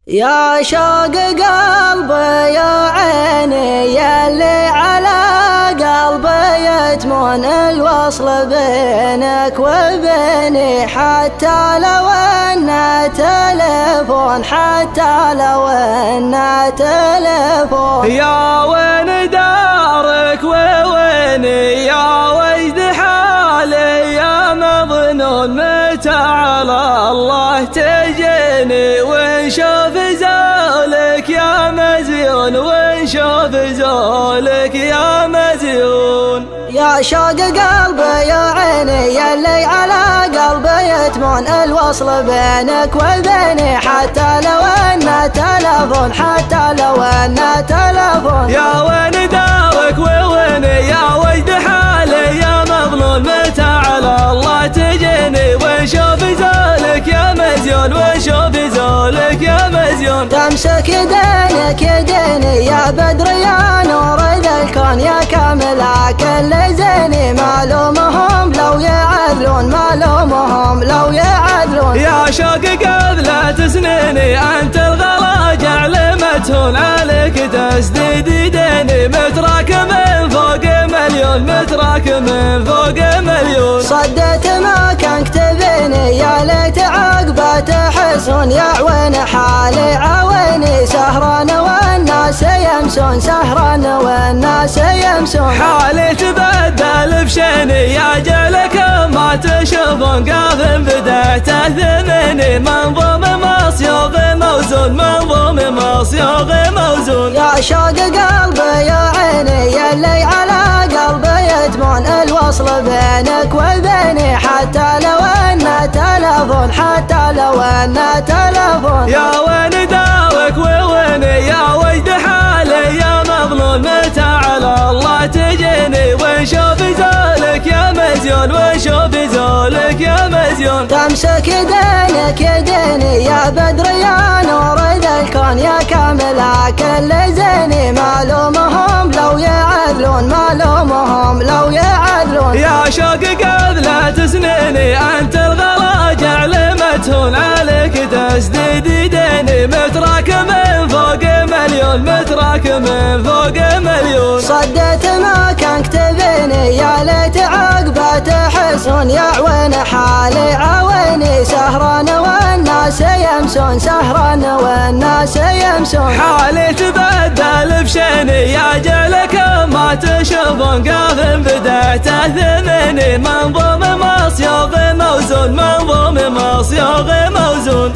يا شوق قلبي يا عيني يلي على قلبي يتمون الوصل بينك وبيني، حتى لو انه تلفون، حتى لو انه تلفون. يا وين دارك وويني يا وجد حالي يا مظنون، متى على الله تجيني ونشوف زولك يا مزيون، ونشوف زولك يا مزيون. يا شوق قلبي يا عيني يلي على قلبي يتمون الوصل بينك وبيني، حتى لو انه تلفون، حتى لو انه تلفون. يا وين دارك وويني يا وجد حالي يا مظلوم، متى على الله تجيني ونشوف زولك يا مزيون، ونشوف زولك يا مزيون. تمسك يدينك يديني يا بدر يا نور ذا الكون، يا كامل كل زيني، معلومهم لو يعدلون، معلومهم لو يعدلون. يا شوق قبل سنيني انت الغلا جعل متهون، عليك تسديد يديني متراك من فوق مليون، متراك من فوق مليون. صدت ما كان كتبيني يا ليت عقبه تحسون، يا عوين حالي عويني سهران والناس يمسون، سهران والناس يمسون. حالي تبدل بشيني يا جلك ما تشوفون، قاف بدأت ثمني منظوم مصيوغ موزون، منظوم مصيوغ موزون. يا شوق قلبي يا عيني يلي على قلبي يتمون الوصل بينك وبيني، حتى لو انه تلفون، حتى لو انه تلفون. يا وين دارك وويني يا وجد حالي يا مظلوم، متى على الله تجيني ونشوف زولك يا مزيون، ونشوف زولك يا مزيون. تمسك يدينك يديني يا بدر يا نور ذا الكون، يا كامل كل زيني، معلومهم لو يعدلون، معلومهم لو يعدلون. يا شوق قبل سنيني انت الغلا جعل متهون، عليك تسديد يديني متراك من فوق مليون، متراك من فوق مليون. صدت ما كان كتبيني يا ليت عقبه تحسون، يا عوين حالي عويني سهران والناس يمسون، سهران والناس يمسون. حالي تبدل بشيني يا جلك ما تشوفون، قاف بدأت ثمني منظوم مصيوغ موزون، منظوم مصيوغ موزون.